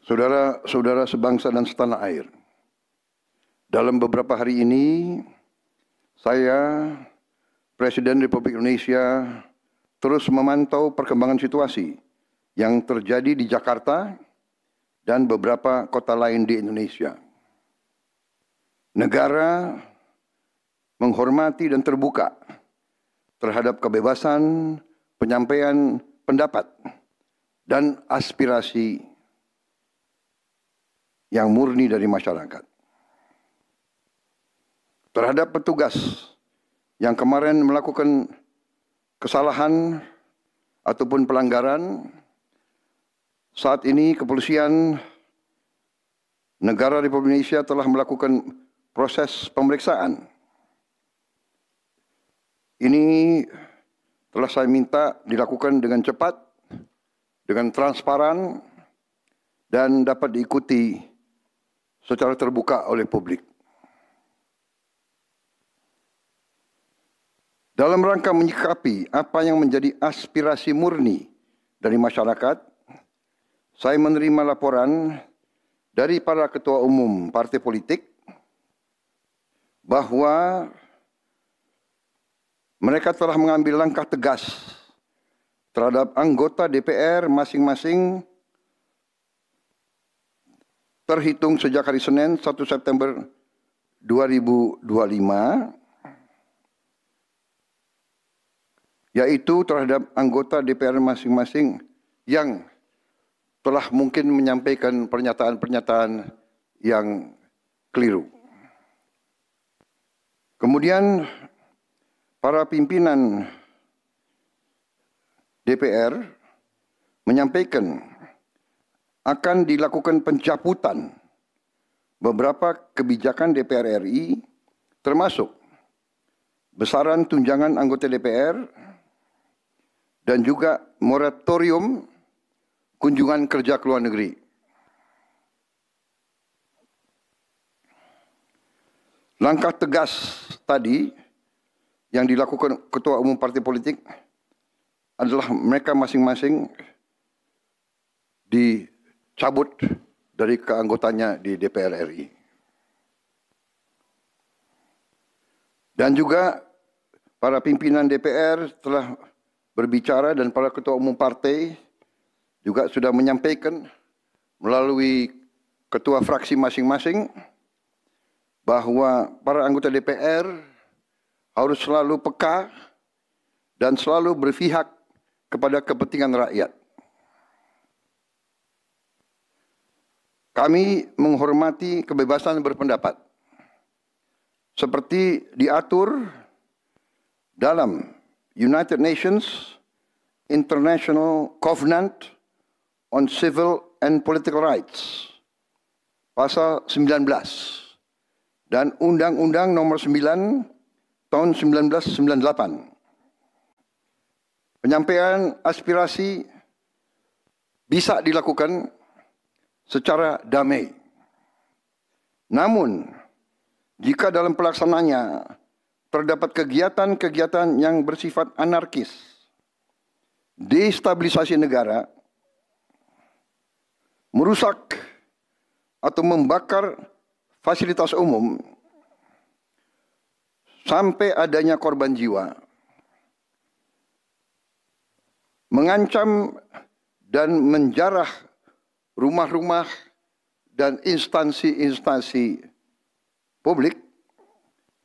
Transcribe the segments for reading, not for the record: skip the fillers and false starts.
Saudara-saudara sebangsa dan setanah air, dalam beberapa hari ini, saya, Presiden Republik Indonesia, terus memantau perkembangan situasi yang terjadi di Jakarta dan beberapa kota lain di Indonesia. Negara menghormati dan terbuka terhadap kebebasan penyampaian pendapat dan aspirasi yang murni dari masyarakat. Terhadap petugas yang kemarin melakukan kesalahan ataupun pelanggaran, saat ini kepolisian negara Republik Indonesia telah melakukan proses pemeriksaan. Ini telah saya minta dilakukan dengan cepat, dengan transparan, dan dapat diikuti secara terbuka oleh publik. Dalam rangka menyikapi apa yang menjadi aspirasi murni dari masyarakat, saya menerima laporan dari para ketua umum partai politik bahwa mereka telah mengambil langkah tegas terhadap anggota DPR masing-masing terhitung sejak hari Senin 1 September 2025, yaitu terhadap anggota DPR masing-masing yang telah mungkin menyampaikan pernyataan-pernyataan yang keliru. Kemudian para pimpinan DPR menyampaikan akan dilakukan pencabutan beberapa kebijakan DPR RI, termasuk besaran tunjangan anggota DPR dan juga moratorium kunjungan kerja ke luar negeri. Langkah tegas tadi yang dilakukan ketua umum partai politik adalah mereka masing-masing dicabut dari keanggotanya di DPR RI. Dan juga para pimpinan DPR telah berbicara dan para ketua umum partai juga sudah menyampaikan melalui ketua fraksi masing-masing bahwa para anggota DPR harus selalu peka dan selalu berpihak kepada kepentingan rakyat. Kami menghormati kebebasan berpendapat seperti diatur dalam United Nations International Covenant on Civil and Political Rights, pasal 19, dan Undang-Undang Nomor 9 tahun 1998. Penyampaian aspirasi bisa dilakukan secara damai. Namun, jika dalam pelaksananya terdapat kegiatan-kegiatan yang bersifat anarkis, destabilisasi negara, merusak atau membakar fasilitas umum, sampai adanya korban jiwa, mengancam dan menjarah rumah-rumah dan instansi-instansi publik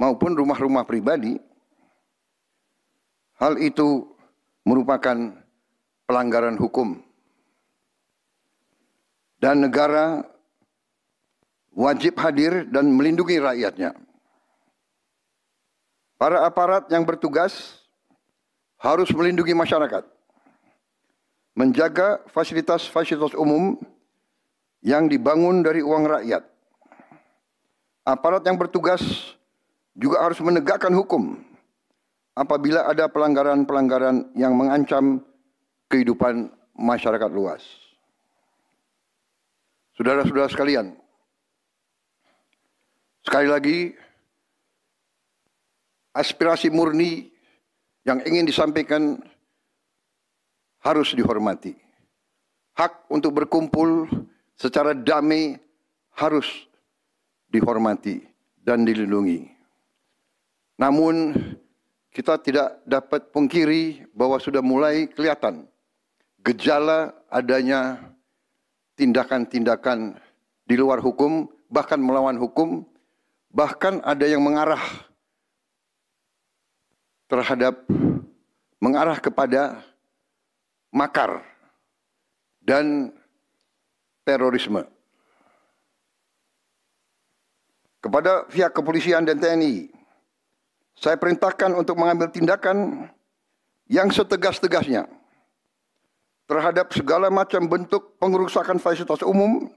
maupun rumah-rumah pribadi, hal itu merupakan pelanggaran hukum. Dan negara wajib hadir dan melindungi rakyatnya. Para aparat yang bertugas harus melindungi masyarakat, menjaga fasilitas-fasilitas umum yang dibangun dari uang rakyat. Aparat yang bertugas juga harus menegakkan hukum apabila ada pelanggaran-pelanggaran yang mengancam kehidupan masyarakat luas. Saudara-saudara sekalian, sekali lagi, aspirasi murni yang ingin disampaikan harus dihormati. Hak untuk berkumpul secara damai harus dihormati dan dilindungi. Namun kita tidak dapat pungkiri bahwa sudah mulai kelihatan gejala adanya tindakan-tindakan di luar hukum, bahkan melawan hukum, bahkan ada yang mengarah kepada makar dan terorisme. Kepada pihak kepolisian dan TNI, saya perintahkan untuk mengambil tindakan yang setegas-tegasnya terhadap segala macam bentuk pengerusakan fasilitas umum,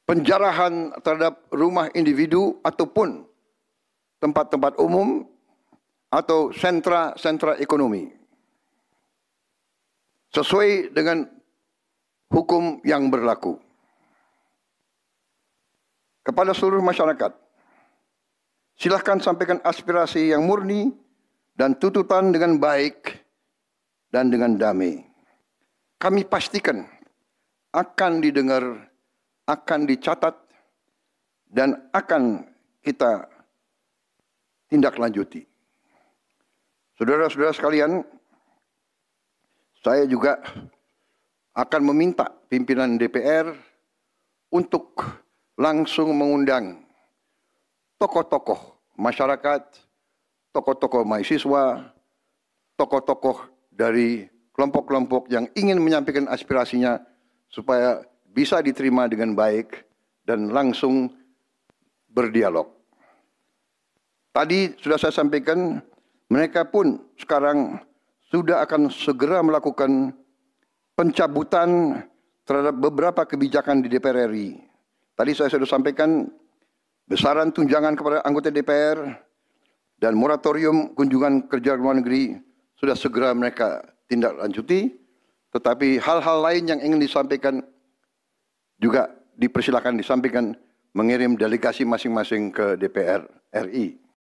penjarahan terhadap rumah individu ataupun tempat-tempat umum atau sentra-sentra ekonomi, sesuai dengan hukum yang berlaku. Kepada seluruh masyarakat, silahkan sampaikan aspirasi yang murni dan tuntutan dengan baik dan dengan damai. Kami pastikan akan didengar, akan dicatat, dan akan kita tindak lanjuti. Saudara-saudara sekalian, saya juga akan meminta pimpinan DPR untuk langsung mengundang tokoh-tokoh masyarakat, tokoh-tokoh mahasiswa, tokoh-tokoh dari kelompok-kelompok yang ingin menyampaikan aspirasinya supaya bisa diterima dengan baik dan langsung berdialog. Tadi sudah saya sampaikan, mereka pun sekarang sudah akan segera melakukan pencabutan terhadap beberapa kebijakan di DPR RI. Tadi saya sudah sampaikan besaran tunjangan kepada anggota DPR dan moratorium kunjungan kerja luar negeri sudah segera mereka tindak lanjuti. Tetapi hal-hal lain yang ingin disampaikan juga dipersilakan disampaikan, mengirim delegasi masing-masing ke DPR RI.